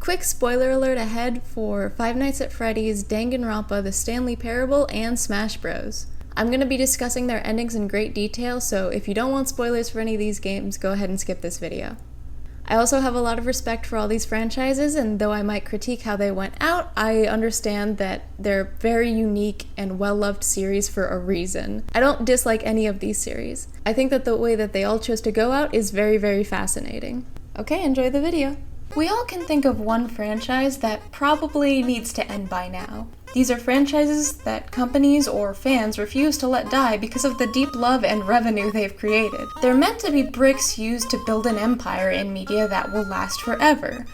Quick spoiler alert ahead for Five Nights at Freddy's, Danganronpa, the Stanley Parable, and Smash Bros. I'm going to be discussing their endings in great detail, so if you don't want spoilers for any of these games, go ahead and skip this video. I also have a lot of respect for all these franchises, and though I might critique how they went out, I understand that they're very unique and well-loved series for a reason. I don't dislike any of these series. I think that the way that they all chose to go out is very, very fascinating. Okay, enjoy the video. We all can think of one franchise that probably needs to end by now. These are franchises that companies or fans refuse to let die because of the deep love and revenue they've created. They're meant to be bricks used to build an empire in media that will last forever.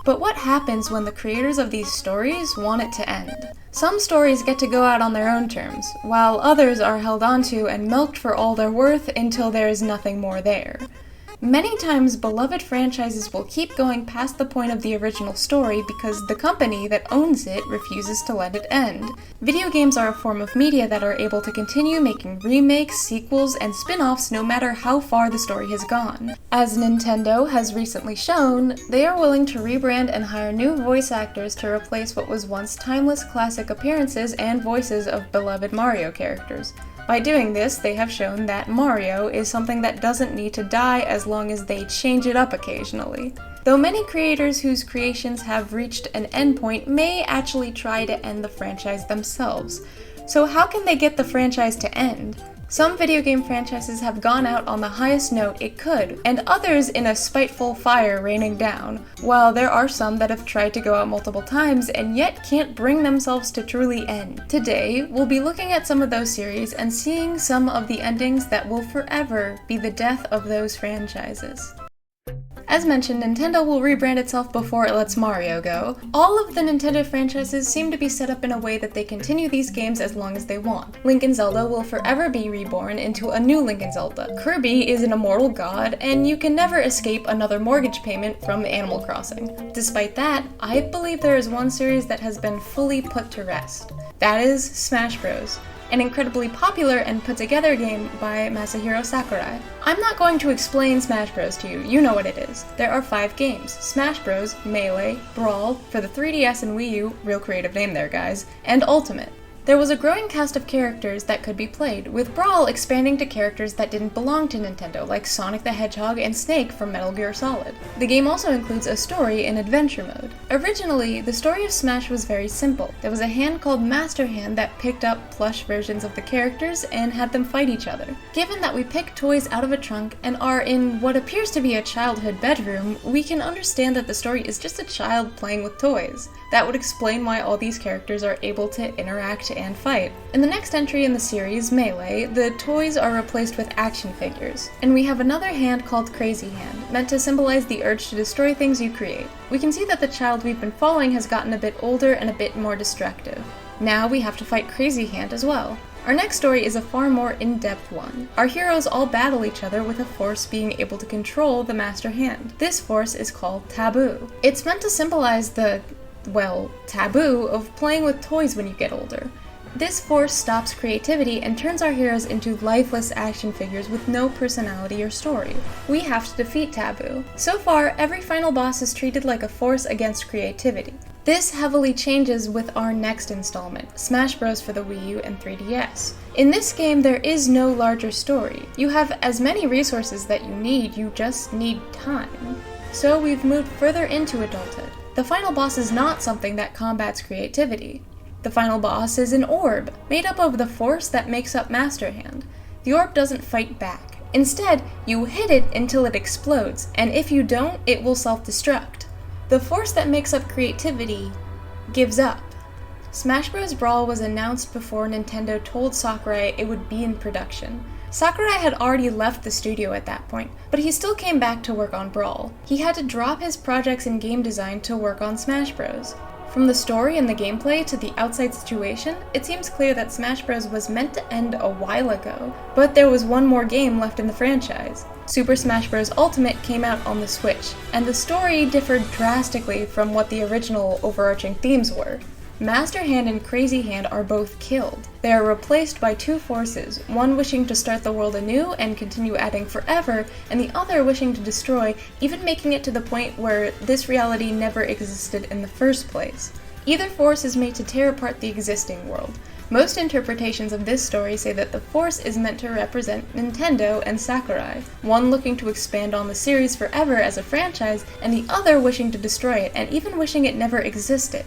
But what happens when the creators of these stories want it to end? Some stories get to go out on their own terms, while others are held onto and milked for all they're worth until there is nothing more there. Many times, beloved franchises will keep going past the point of the original story because the company that owns it refuses to let it end. Video games are a form of media that are able to continue making remakes, sequels, and spin-offs no matter how far the story has gone. As Nintendo has recently shown, they are willing to rebrand and hire new voice actors to replace what was once timeless classic appearances and voices of beloved Mario characters. By doing this, they have shown that Mario is something that doesn't need to die as long as they change it up occasionally. Though many creators whose creations have reached an endpoint may actually try to end the franchise themselves. So how can they get the franchise to end? Some video game franchises have gone out on the highest note it could, and others in a spiteful fire raining down, while there are some that have tried to go out multiple times and yet can't bring themselves to truly end. Today, we'll be looking at some of those series and seeing some of the endings that will forever be the death of those franchises. As mentioned, Nintendo will rebrand itself before it lets Mario go. All of the Nintendo franchises seem to be set up in a way that they continue these games as long as they want. Link and Zelda will forever be reborn into a new Link and Zelda. Kirby is an immortal god, and you can never escape another mortgage payment from Animal Crossing. Despite that, I believe there is one series that has been fully put to rest. That is Smash Bros. An incredibly popular and put-together game by Masahiro Sakurai. I'm not going to explain Smash Bros to you know what it is. There are 5 games: Smash Bros, Melee, Brawl, for the 3DS and Wii U, real creative name there guys, and Ultimate. There was a growing cast of characters that could be played, with Brawl expanding to characters that didn't belong to Nintendo, like Sonic the Hedgehog and Snake from Metal Gear Solid. The game also includes a story in adventure mode. Originally, the story of Smash was very simple. There was a hand called Master Hand that picked up plush versions of the characters and had them fight each other. Given that we pick toys out of a trunk and are in what appears to be a childhood bedroom, we can understand that the story is just a child playing with toys. That would explain why all these characters are able to interact and fight. In the next entry in the series, Melee, the toys are replaced with action figures. And we have another hand called Crazy Hand, meant to symbolize the urge to destroy things you create. We can see that the child we've been following has gotten a bit older and a bit more destructive. Now we have to fight Crazy Hand as well. Our next story is a far more in-depth one. Our heroes all battle each other with a force being able to control the Master Hand. This force is called Taboo. It's meant to symbolize the taboo of playing with toys when you get older. This force stops creativity and turns our heroes into lifeless action figures with no personality or story. We have to defeat Taboo. So far, every final boss is treated like a force against creativity. This heavily changes with our next installment, Smash Bros. For the Wii U and 3DS. In this game, there is no larger story. You have as many resources that you need, you just need time. So we've moved further into adulthood. The final boss is not something that combats creativity. The final boss is an orb, made up of the force that makes up Master Hand. The orb doesn't fight back. Instead, you hit it until it explodes, and if you don't, it will self-destruct. The force that makes up creativity gives up. Smash Bros. Brawl was announced before Nintendo told Sakurai it would be in production. Sakurai had already left the studio at that point, but he still came back to work on Brawl. He had to drop his projects in game design to work on Smash Bros. From the story and the gameplay to the outside situation, it seems clear that Smash Bros. Was meant to end a while ago, but there was one more game left in the franchise. Super Smash Bros. Ultimate came out on the Switch, and the story differed drastically from what the original overarching themes were. Master Hand and Crazy Hand are both killed. They are replaced by two forces, one wishing to start the world anew and continue adding forever, and the other wishing to destroy, even making it to the point where this reality never existed in the first place. Either force is made to tear apart the existing world. Most interpretations of this story say that the force is meant to represent Nintendo and Sakurai, one looking to expand on the series forever as a franchise, and the other wishing to destroy it, and even wishing it never existed.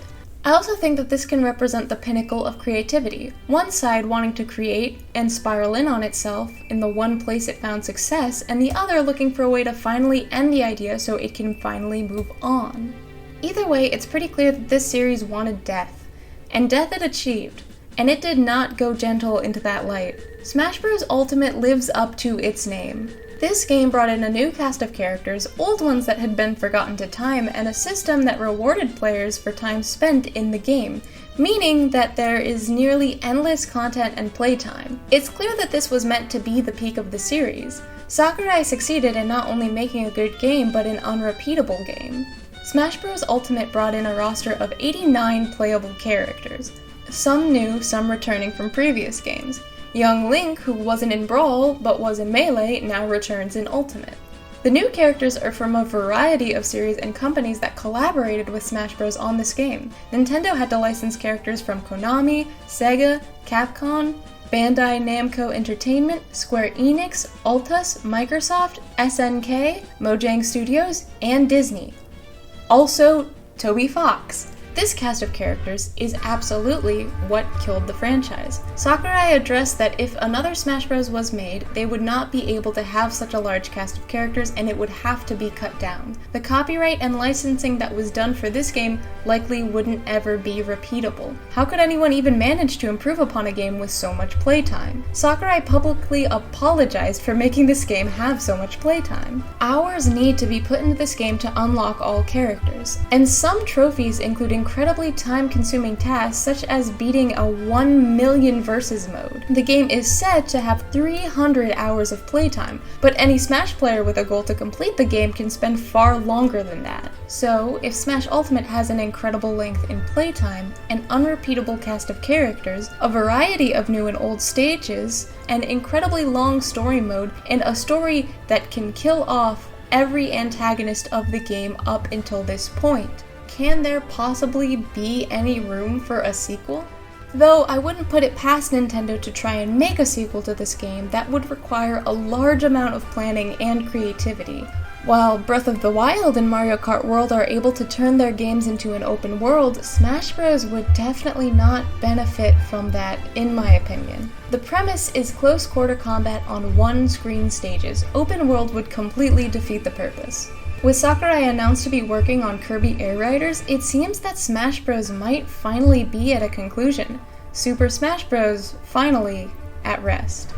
I also think that this can represent the pinnacle of creativity, one side wanting to create and spiral in on itself in the one place it found success, and the other looking for a way to finally end the idea so it can finally move on. Either way, it's pretty clear that this series wanted death, and death it achieved, and it did not go gentle into that light. Smash Bros. Ultimate lives up to its name. This game brought in a new cast of characters, old ones that had been forgotten to time, and a system that rewarded players for time spent in the game, meaning that there is nearly endless content and playtime. It's clear that this was meant to be the peak of the series. Sakurai succeeded in not only making a good game, but an unrepeatable game. Smash Bros. Ultimate brought in a roster of 89 playable characters, some new, some returning from previous games. Young Link, who wasn't in Brawl but was in Melee, now returns in Ultimate. The new characters are from a variety of series and companies that collaborated with Smash Bros. On this game. Nintendo had to license characters from Konami, Sega, Capcom, Bandai Namco Entertainment, Square Enix, Altus, Microsoft, SNK, Mojang Studios, and Disney. Also, Toby Fox. This cast of characters is absolutely what killed the franchise. Sakurai addressed that if another Smash Bros. Was made, they would not be able to have such a large cast of characters and it would have to be cut down. The copyright and licensing that was done for this game likely wouldn't ever be repeatable. How could anyone even manage to improve upon a game with so much playtime? Sakurai publicly apologized for making this game have so much playtime. Hours need to be put into this game to unlock all characters, and some trophies including incredibly time-consuming tasks such as beating a 1 million versus mode. The game is said to have 300 hours of playtime, but any Smash player with a goal to complete the game can spend far longer than that. So, if Smash Ultimate has an incredible length in playtime, an unrepeatable cast of characters, a variety of new and old stages, an incredibly long story mode, and a story that can kill off every antagonist of the game up until this point, can there possibly be any room for a sequel? Though I wouldn't put it past Nintendo to try and make a sequel to this game that would require a large amount of planning and creativity. While Breath of the Wild and Mario Kart World are able to turn their games into an open world, Smash Bros. Would definitely not benefit from that, in my opinion. The premise is close quarter combat on one-screen stages. Open world would completely defeat the purpose. With Sakurai announced to be working on Kirby Air Riders, it seems that Smash Bros. Might finally be at a conclusion. Super Smash Bros. Finally at rest.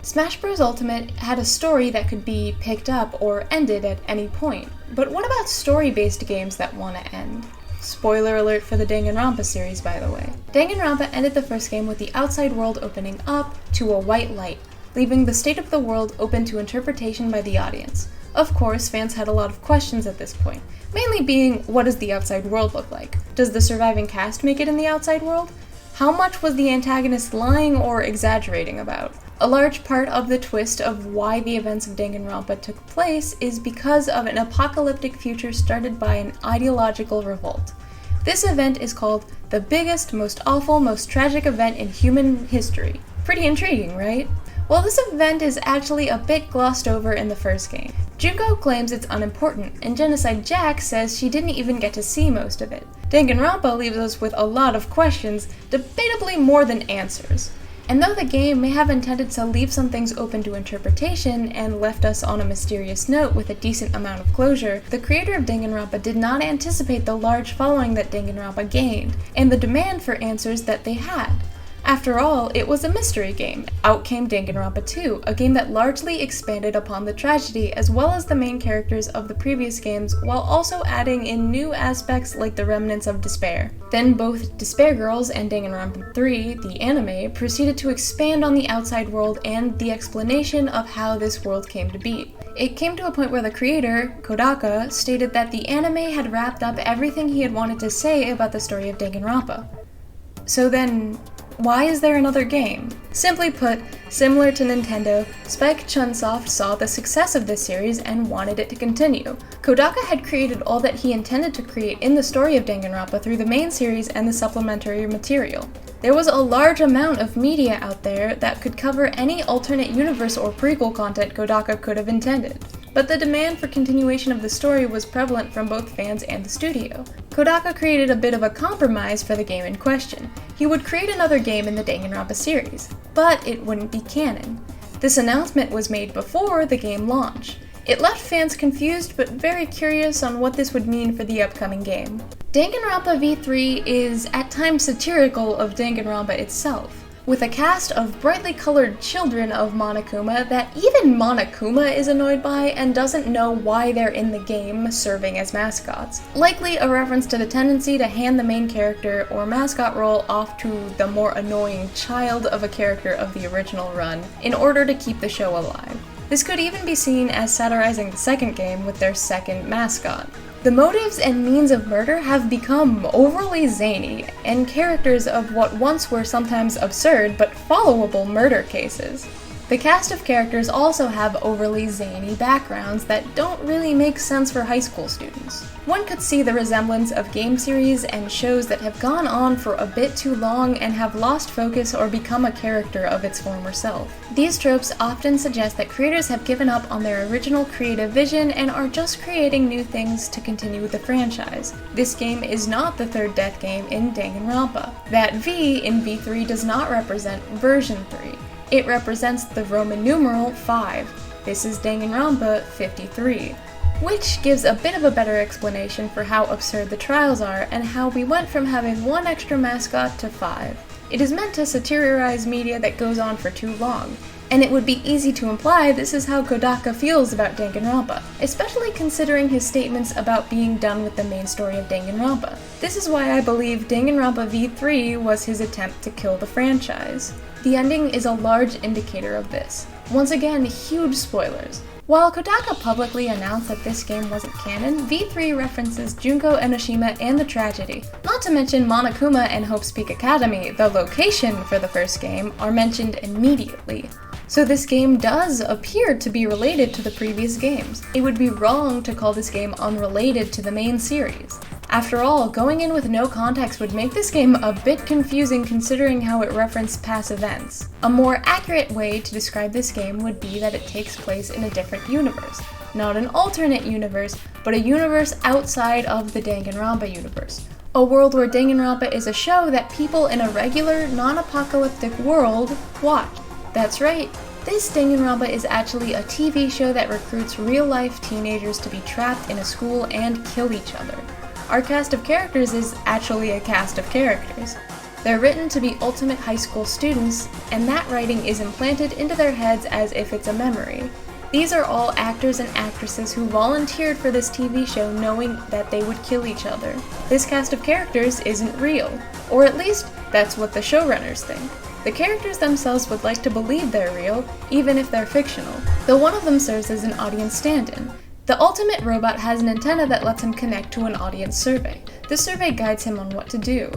Smash Bros. Ultimate had a story that could be picked up or ended at any point. But what about story-based games that want to end? Spoiler alert for the Danganronpa series, by the way. Danganronpa ended the first game with the outside world opening up to a white light, leaving the state of the world open to interpretation by the audience. Of course, fans had a lot of questions at this point, mainly being, what does the outside world look like? Does the surviving cast make it in the outside world? How much was the antagonist lying or exaggerating about? A large part of the twist of why the events of Danganronpa took place is because of an apocalyptic future started by an ideological revolt. This event is called the biggest, most awful, most tragic event in human history. Pretty intriguing, right? Well, this event is actually a bit glossed over in the first game. Junko claims it's unimportant, and Genocide Jack says she didn't even get to see most of it. Danganronpa leaves us with a lot of questions, debatably more than answers. And though the game may have intended to leave some things open to interpretation and left us on a mysterious note with a decent amount of closure, the creator of Danganronpa did not anticipate the large following that Danganronpa gained, and the demand for answers that they had. After all, it was a mystery game. Out came Danganronpa 2, a game that largely expanded upon the tragedy as well as the main characters of the previous games, while also adding in new aspects like the remnants of despair. Then both Despair Girls and Danganronpa 3, the anime, proceeded to expand on the outside world and the explanation of how this world came to be. It came to a point where the creator, Kodaka, stated that the anime had wrapped up everything he had wanted to say about the story of Danganronpa. So then, why is there another game? Simply put, similar to Nintendo, Spike Chunsoft saw the success of this series and wanted it to continue. Kodaka had created all that he intended to create in the story of Danganronpa through the main series and the supplementary material. There was a large amount of media out there that could cover any alternate universe or prequel content Kodaka could have intended. But the demand for continuation of the story was prevalent from both fans and the studio. Kodaka created a bit of a compromise for the game in question. He would create another game in the Danganronpa series, but it wouldn't be canon. This announcement was made before the game launch. It left fans confused but very curious on what this would mean for the upcoming game. Danganronpa V3 is at times satirical of Danganronpa itself, with a cast of brightly colored children of Monokuma that even Monokuma is annoyed by and doesn't know why they're in the game serving as mascots. Likely a reference to the tendency to hand the main character or mascot role off to the more annoying child of a character of the original run in order to keep the show alive. This could even be seen as satirizing the second game with their second mascot. The motives and means of murder have become overly zany, and characters of what once were sometimes absurd but followable murder cases. The cast of characters also have overly zany backgrounds that don't really make sense for high school students. One could see the resemblance of game series and shows that have gone on for a bit too long and have lost focus or become a character of its former self. These tropes often suggest that creators have given up on their original creative vision and are just creating new things to continue with the franchise. This game is not the third death game in Danganronpa. That V in V3 does not represent version 3. It represents the Roman numeral 5. This is Danganronpa 53, which gives a bit of a better explanation for how absurd the trials are and how we went from having one extra mascot to 5. It is meant to satirize media that goes on for too long, and it would be easy to imply this is how Kodaka feels about Danganronpa, especially considering his statements about being done with the main story of Danganronpa. This is why I believe Danganronpa V3 was his attempt to kill the franchise. The ending is a large indicator of this. Once again, huge spoilers. While Kodaka publicly announced that this game wasn't canon, V3 references Junko Enoshima and the tragedy. Not to mention Monokuma and Hope's Peak Academy, the location for the first game, are mentioned immediately. So this game does appear to be related to the previous games. It would be wrong to call this game unrelated to the main series. After all, going in with no context would make this game a bit confusing considering how it referenced past events. A more accurate way to describe this game would be that it takes place in a different universe. Not an alternate universe, but a universe outside of the Danganronpa universe. A world where Danganronpa is a show that people in a regular, non-apocalyptic world watch. That's right, this Danganronpa is actually a TV show that recruits real-life teenagers to be trapped in a school and kill each other. Our cast of characters is actually a cast of characters. They're written to be ultimate high school students, and that writing is implanted into their heads as if it's a memory. These are all actors and actresses who volunteered for this TV show knowing that they would kill each other. This cast of characters isn't real, or at least that's what the showrunners think. The characters themselves would like to believe they're real, even if they're fictional, though one of them serves as an audience stand-in. The ultimate robot has an antenna that lets him connect to an audience survey. This survey guides him on what to do.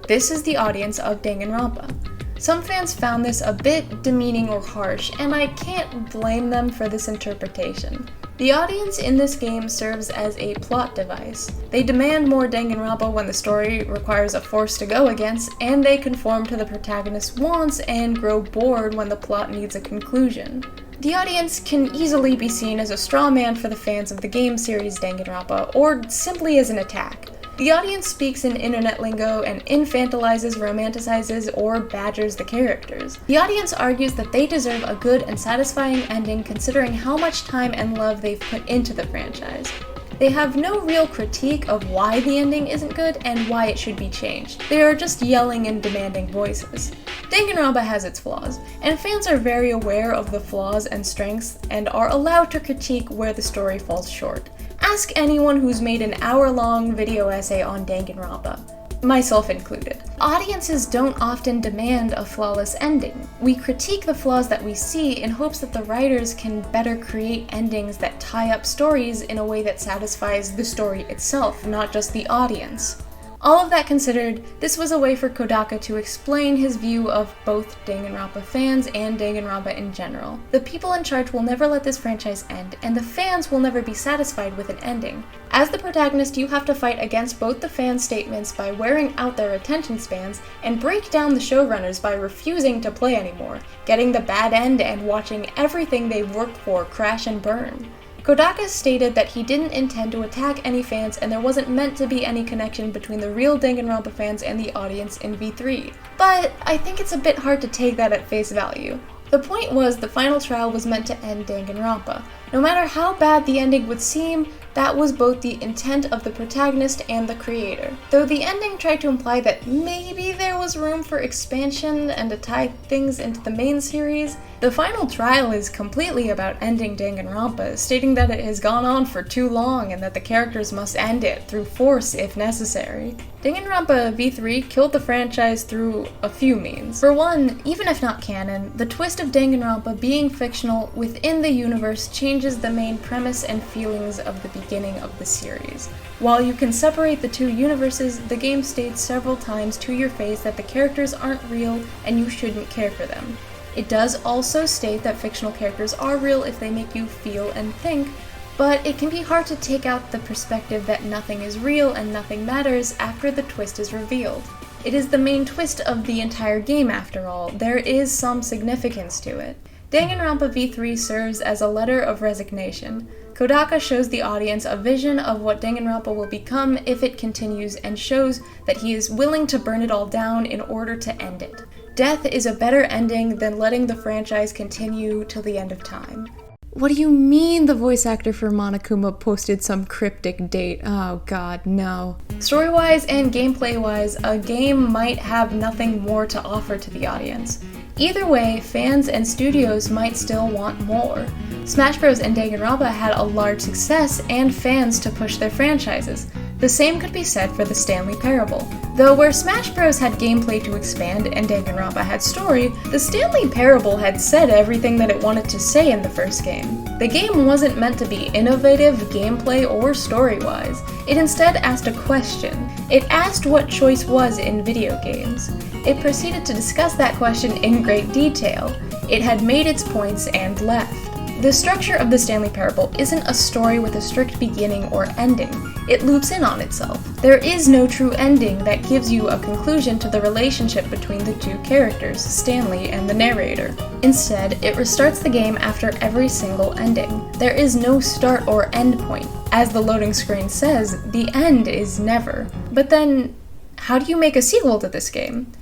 This is the audience of Danganronpa. Some fans found this a bit demeaning or harsh, and I can't blame them for this interpretation. The audience in this game serves as a plot device. They demand more Danganronpa when the story requires a force to go against, and they conform to the protagonist's wants and grow bored when the plot needs a conclusion. The audience can easily be seen as a straw man for the fans of the game series Danganronpa, or simply as an attack. The audience speaks in internet lingo and infantilizes, romanticizes, or badgers the characters. The audience argues that they deserve a good and satisfying ending considering how much time and love they've put into the franchise. They have no real critique of why the ending isn't good and why it should be changed. They are just yelling and demanding voices. Danganronpa has its flaws, and fans are very aware of the flaws and strengths and are allowed to critique where the story falls short. Ask anyone who's made an hour-long video essay on Danganronpa, myself included. Audiences don't often demand a flawless ending. We critique the flaws that we see in hopes that the writers can better create endings that tie up stories in a way that satisfies the story itself, not just the audience. All of that considered, this was a way for Kodaka to explain his view of both Danganronpa fans and Danganronpa in general. The people in charge will never let this franchise end, and the fans will never be satisfied with an ending. As the protagonist, you have to fight against both the fans' statements by wearing out their attention spans, and break down the showrunners by refusing to play anymore, getting the bad end and watching everything they've worked for crash and burn. Kodaka stated that he didn't intend to attack any fans and there wasn't meant to be any connection between the real Danganronpa fans and the audience in V3. But I think it's a bit hard to take that at face value. The point was the final trial was meant to end Danganronpa. No matter how bad the ending would seem, that was both the intent of the protagonist and the creator. Though the ending tried to imply that maybe there was room for expansion and to tie things into the main series, the final trial is completely about ending Danganronpa, stating that it has gone on for too long and that the characters must end it through force if necessary. Danganronpa V3 killed the franchise through a few means. For one, even if not canon, the twist of Danganronpa being fictional within the universe changes the main premise and feelings of the beginning of the series. While you can separate the two universes, the game states several times to your face that the characters aren't real and you shouldn't care for them. It does also state that fictional characters are real if they make you feel and think, but it can be hard to take out the perspective that nothing is real and nothing matters after the twist is revealed. It is the main twist of the entire game after all. There is some significance to it. Danganronpa V3 serves as a letter of resignation. Kodaka shows the audience a vision of what Danganronpa will become if it continues and shows that he is willing to burn it all down in order to end it. Death is a better ending than letting the franchise continue till the end of time. What do you mean the voice actor for Monokuma posted some cryptic date? Oh god, no. Story-wise and gameplay-wise, a game might have nothing more to offer to the audience. Either way, fans and studios might still want more. Smash Bros. And Danganronpa had a large success and fans to push their franchises. The same could be said for the Stanley Parable. Though where Smash Bros. Had gameplay to expand and Danganronpa had story, the Stanley Parable had said everything that it wanted to say in the first game. The game wasn't meant to be innovative gameplay or story-wise. It instead asked a question. It asked what choice was in video games. It proceeded to discuss that question in great detail. It had made its points and left. The structure of the Stanley Parable isn't a story with a strict beginning or ending. It loops in on itself. There is no true ending that gives you a conclusion to the relationship between the two characters, Stanley and the narrator. Instead, it restarts the game after every single ending. There is no start or end point. As the loading screen says, the end is never. But then, how do you make a sequel to this game?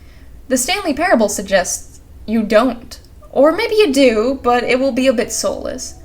The Stanley Parable suggests you don't. Or maybe you do, but it will be a bit soulless.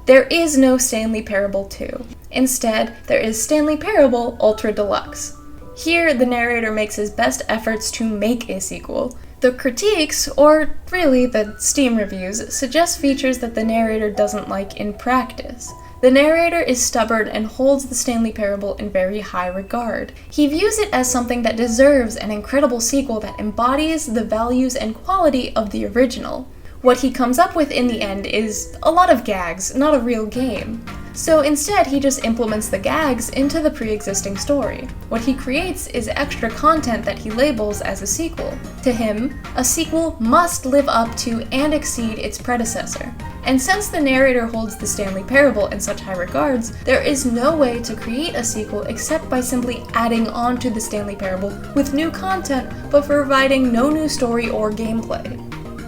There is no Stanley Parable 2. Instead, there is Stanley Parable Ultra Deluxe. Here, the narrator makes his best efforts to make a sequel. The critiques, or really the Steam reviews, suggest features that the narrator doesn't like in practice. The narrator is stubborn and holds the Stanley Parable in very high regard. He views it as something that deserves an incredible sequel that embodies the values and quality of the original. What he comes up with in the end is a lot of gags, not a real game. So instead, he just implements the gags into the pre-existing story. What he creates is extra content that he labels as a sequel. To him, a sequel must live up to and exceed its predecessor. And since the narrator holds the Stanley Parable in such high regards, there is no way to create a sequel except by simply adding on to the Stanley Parable with new content, but providing no new story or gameplay.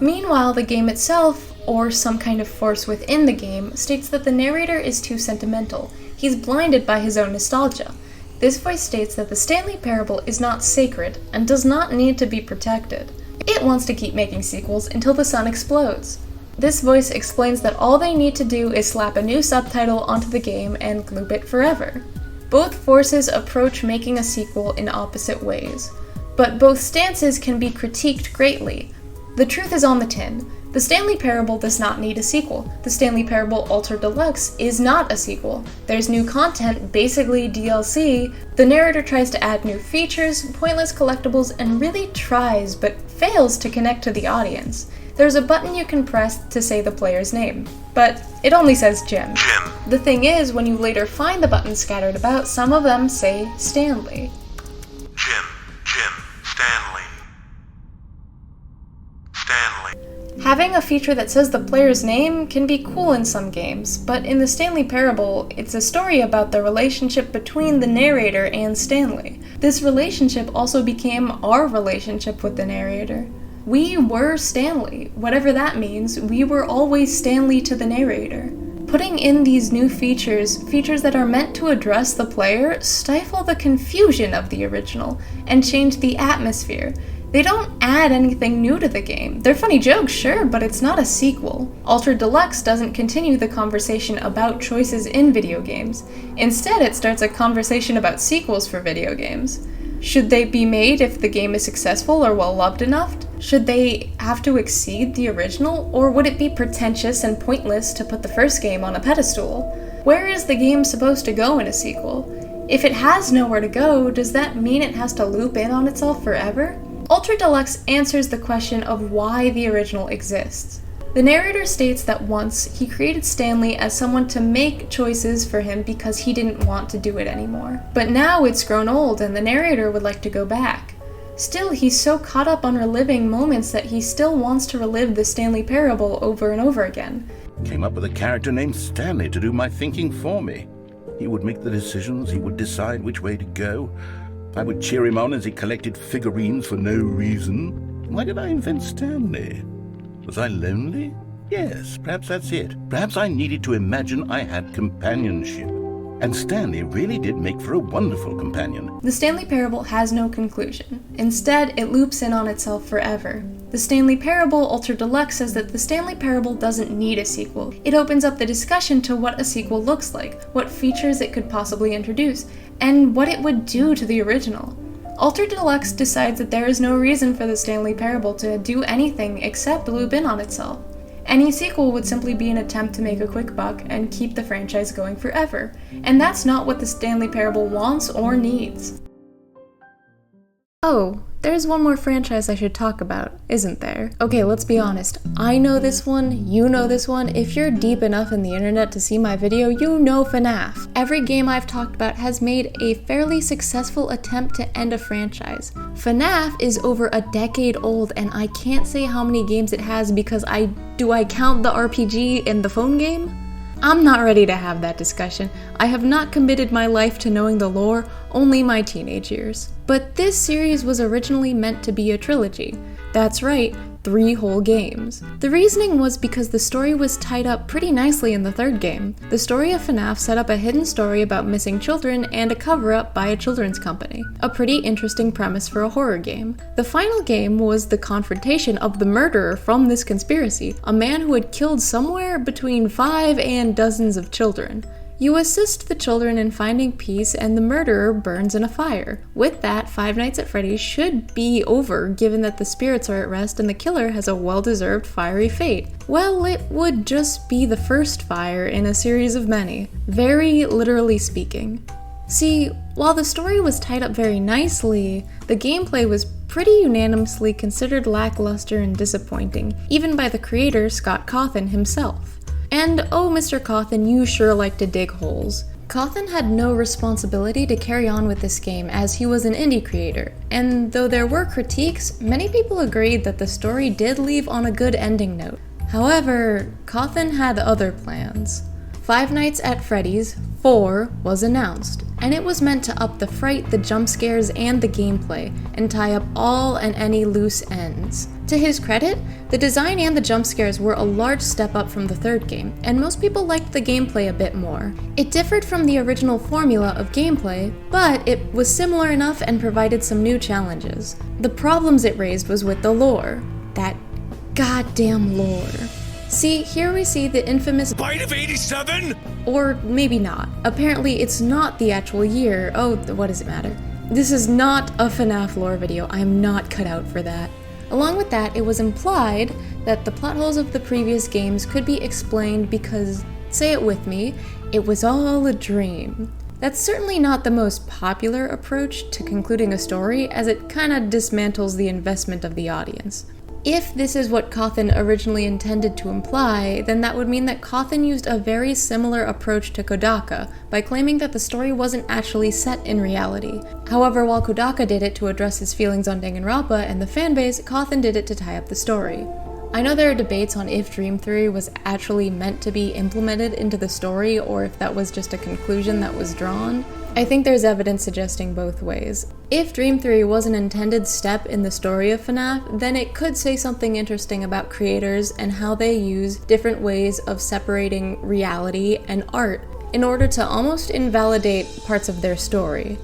Meanwhile, the game itself, or some kind of force within the game, states that the narrator is too sentimental. He's blinded by his own nostalgia. This voice states that the Stanley Parable is not sacred and does not need to be protected. It wants to keep making sequels until the sun explodes. This voice explains that all they need to do is slap a new subtitle onto the game and loop it forever. Both forces approach making a sequel in opposite ways, but both stances can be critiqued greatly. The truth is on the tin. The Stanley Parable does not need a sequel. The Stanley Parable Ultra Deluxe is not a sequel. There's new content, basically DLC. The narrator tries to add new features, pointless collectibles, and really tries, but fails to connect to the audience. There's a button you can press to say the player's name, but it only says Jim. The thing is, when you later find the buttons scattered about, some of them say Stanley. Having a feature that says the player's name can be cool in some games, but in the Stanley Parable, it's a story about the relationship between the narrator and Stanley. This relationship also became our relationship with the narrator. We were Stanley. Whatever that means, we were always Stanley to the narrator. Putting in these new features that are meant to address the player, stifle the confusion of the original, and change the atmosphere. They don't add anything new to the game. They're funny jokes, sure, but it's not a sequel. Ultra Deluxe doesn't continue the conversation about choices in video games. Instead, it starts a conversation about sequels for video games. Should they be made if the game is successful or well-loved enough? Should they have to exceed the original, or would it be pretentious and pointless to put the first game on a pedestal? Where is the game supposed to go in a sequel? If it has nowhere to go, does that mean it has to loop in on itself forever? Ultra Deluxe answers the question of why the original exists. The narrator states that once, he created Stanley as someone to make choices for him because he didn't want to do it anymore. But now it's grown old and the narrator would like to go back. Still, he's so caught up on reliving moments that he still wants to relive the Stanley Parable over and over again. Came up with a character named Stanley to do my thinking for me. He would make the decisions, he would decide which way to go. I would cheer him on as he collected figurines for no reason. Why did I invent Stanley? Was I lonely? Yes, perhaps that's it. Perhaps I needed to imagine I had companionship. And Stanley really did make for a wonderful companion. The Stanley Parable has no conclusion. Instead, it loops in on itself forever. The Stanley Parable Ultra Deluxe says that the Stanley Parable doesn't need a sequel. It opens up the discussion to what a sequel looks like, what features it could possibly introduce, and what it would do to the original. Ultra Deluxe decides that there is no reason for the Stanley Parable to do anything except loop in on itself. Any sequel would simply be an attempt to make a quick buck and keep the franchise going forever, and that's not what the Stanley Parable wants or needs. Oh, there's one more franchise I should talk about, isn't there? Okay, let's be honest. I know this one, you know this one. If you're deep enough in the internet to see my video, you know FNAF. Every game I've talked about has made a fairly successful attempt to end a franchise. FNAF is over a decade old, and I can't say how many games it has because do I count the RPG in the phone game? I'm not ready to have that discussion. I have not committed my life to knowing the lore, only my teenage years. But this series was originally meant to be a trilogy. That's right, 3 whole games. The reasoning was because the story was tied up pretty nicely in the third game. The story of FNAF set up a hidden story about missing children and a cover-up by a children's company. A pretty interesting premise for a horror game. The final game was the confrontation of the murderer from this conspiracy, a man who had killed somewhere between 5 and dozens of children. You assist the children in finding peace, and the murderer burns in a fire. With that, Five Nights at Freddy's should be over, given that the spirits are at rest and the killer has a well-deserved fiery fate. Well, it would just be the first fire in a series of many, very literally speaking. See, while the story was tied up very nicely, the gameplay was pretty unanimously considered lackluster and disappointing, even by the creator, Scott Cawthon himself. And oh, Mr. Cawthon, you sure like to dig holes. Cawthon had no responsibility to carry on with this game as he was an indie creator, and though there were critiques, many people agreed that the story did leave on a good ending note. However, Cawthon had other plans. Five Nights at Freddy's 4 was announced, and it was meant to up the fright, the jump scares, and the gameplay, and tie up all and any loose ends. To his credit, the design and the jump scares were a large step up from the third game, and most people liked the gameplay a bit more. It differed from the original formula of gameplay, but it was similar enough and provided some new challenges. The problems it raised was with the lore. That goddamn lore. See, here we see the infamous Bite of 87? Or maybe not. Apparently it's not the actual year. Oh, what does it matter? This is not a FNAF lore video. I'm not cut out for that. Along with that, it was implied that the plot holes of the previous games could be explained because, say it with me, it was all a dream. That's certainly not the most popular approach to concluding a story, as it kinda dismantles the investment of the audience. If this is what Cawthon originally intended to imply, then that would mean that Cawthon used a very similar approach to Kodaka by claiming that the story wasn't actually set in reality. However, while Kodaka did it to address his feelings on Danganronpa and the fanbase, Cawthon did it to tie up the story. I know there are debates on if Dream Theory was actually meant to be implemented into the story or if that was just a conclusion that was drawn. I think there's evidence suggesting both ways. If Dream Theory was an intended step in the story of FNAF, then it could say something interesting about creators and how they use different ways of separating reality and art in order to almost invalidate parts of their story.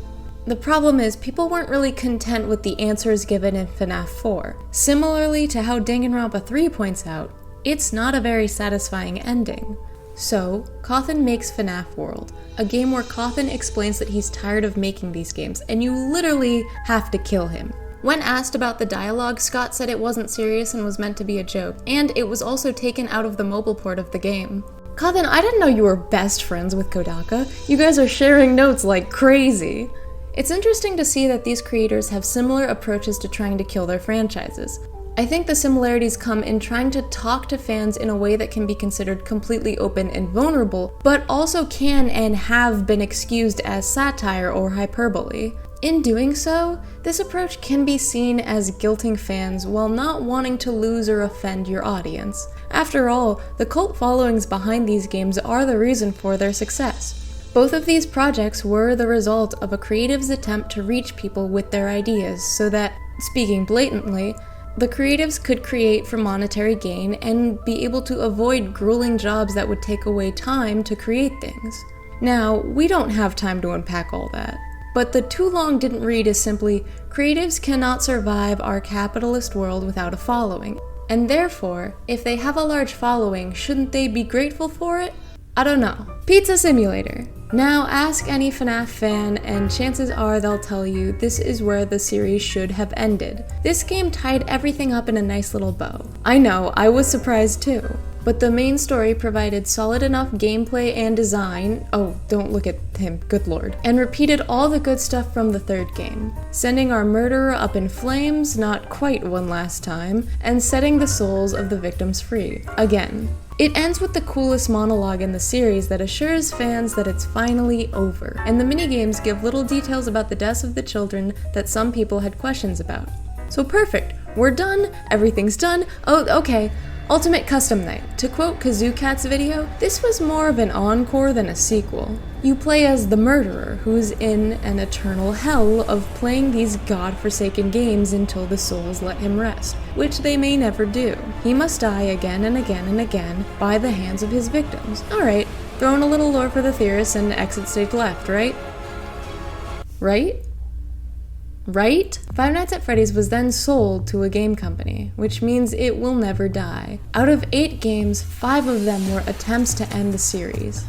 The problem is, people weren't really content with the answers given in FNAF 4. Similarly to how Danganronpa 3 points out, it's not a very satisfying ending. So, Cawthon makes FNAF World, a game where Cawthon explains that he's tired of making these games, and you literally have to kill him. When asked about the dialogue, Scott said it wasn't serious and was meant to be a joke, and it was also taken out of the mobile port of the game. Cawthon, I didn't know you were best friends with Kodaka. You guys are sharing notes like crazy. It's interesting to see that these creators have similar approaches to trying to kill their franchises. I think the similarities come in trying to talk to fans in a way that can be considered completely open and vulnerable, but also can and have been excused as satire or hyperbole. In doing so, this approach can be seen as guilting fans while not wanting to lose or offend your audience. After all, the cult followings behind these games are the reason for their success. Both of these projects were the result of a creative's attempt to reach people with their ideas so that, speaking blatantly, the creatives could create for monetary gain and be able to avoid grueling jobs that would take away time to create things. Now, we don't have time to unpack all that, but the too long didn't read is simply, creatives cannot survive our capitalist world without a following, and therefore, if they have a large following, shouldn't they be grateful for it? I don't know. Pizza Simulator. Now ask any FNAF fan and chances are they'll tell you this is where the series should have ended. This game tied everything up in a nice little bow. I know, I was surprised too. But the main story provided solid enough gameplay and design, oh, don't look at him, good lord, and repeated all the good stuff from the third game, sending our murderer up in flames, not quite one last time, and setting the souls of the victims free, again. It ends with the coolest monologue in the series that assures fans that it's finally over, and the minigames give little details about the deaths of the children that some people had questions about. So perfect, we're done, everything's done, oh, okay. Ultimate Custom Night. To quote KazooCat's video, this was more of an encore than a sequel. You play as the murderer, who's in an eternal hell of playing these god-forsaken games until the souls let him rest, which they may never do. He must die again and again and again by the hands of his victims. Alright, throw in a little lore for the theorists and exit stage left, right? Right? Five Nights at Freddy's was then sold to a game company, which means it will never die. Out of 8 games, 5 of them were attempts to end the series.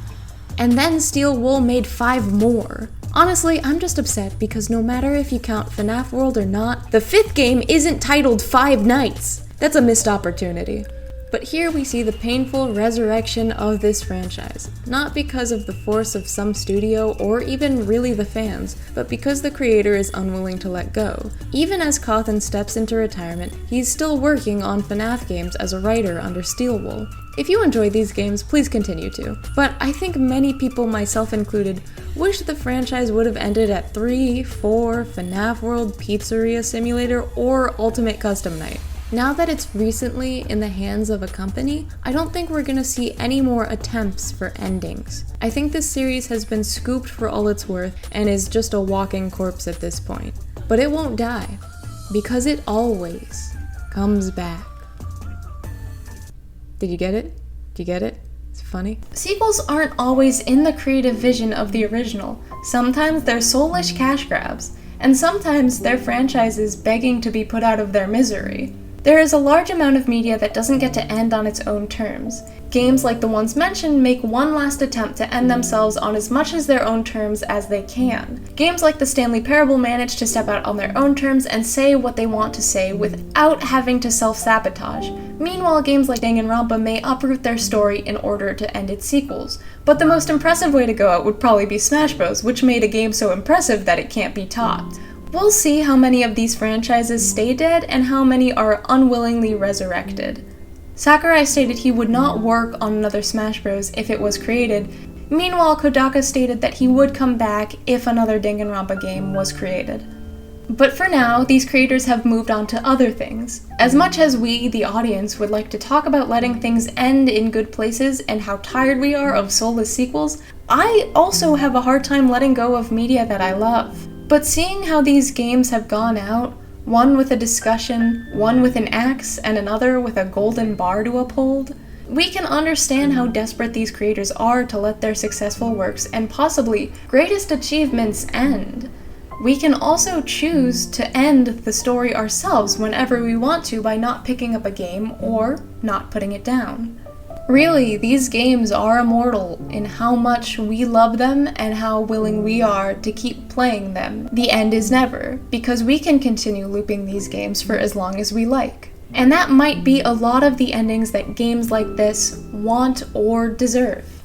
And then Steel Wool made 5 more. Honestly, I'm just upset because no matter if you count FNAF World or not, the 5th game isn't titled Five Nights. That's a missed opportunity. But here we see the painful resurrection of this franchise, not because of the force of some studio or even really the fans, but because the creator is unwilling to let go. Even as Cawthon steps into retirement, he's still working on FNAF games as a writer under Steel Wool. If you enjoy these games, please continue to. But I think many people, myself included, wish the franchise would have ended at 3, 4, FNAF World, Pizzeria Simulator, or Ultimate Custom Night. Now that it's recently in the hands of a company, I don't think we're gonna see any more attempts for endings. I think this series has been scooped for all it's worth and is just a walking corpse at this point. But it won't die, because it always comes back. Did you get it? Do you get it? It's funny. Sequels aren't always in the creative vision of the original. Sometimes they're soulish cash grabs, and sometimes they're franchises begging to be put out of their misery. There is a large amount of media that doesn't get to end on its own terms. Games like the ones mentioned make one last attempt to end themselves on as much as their own terms as they can. Games like the Stanley Parable manage to step out on their own terms and say what they want to say without having to self-sabotage. Meanwhile, games like Danganronpa may uproot their story in order to end its sequels. But the most impressive way to go out would probably be Smash Bros., which made a game so impressive that it can't be topped. We'll see how many of these franchises stay dead and how many are unwillingly resurrected. Sakurai stated he would not work on another Smash Bros. If it was created. Meanwhile, Kodaka stated that he would come back if another Danganronpa game was created. But for now, these creators have moved on to other things. As much as we, the audience, would like to talk about letting things end in good places and how tired we are of soulless sequels, I also have a hard time letting go of media that I love. But seeing how these games have gone out, one with a discussion, one with an axe, and another with a golden bar to uphold, we can understand how desperate these creators are to let their successful works and possibly greatest achievements end. We can also choose to end the story ourselves whenever we want to by not picking up a game or not putting it down. Really, these games are immortal in how much we love them and how willing we are to keep playing them. The end is never, because we can continue looping these games for as long as we like. And that might be a lot of the endings that games like this want or deserve.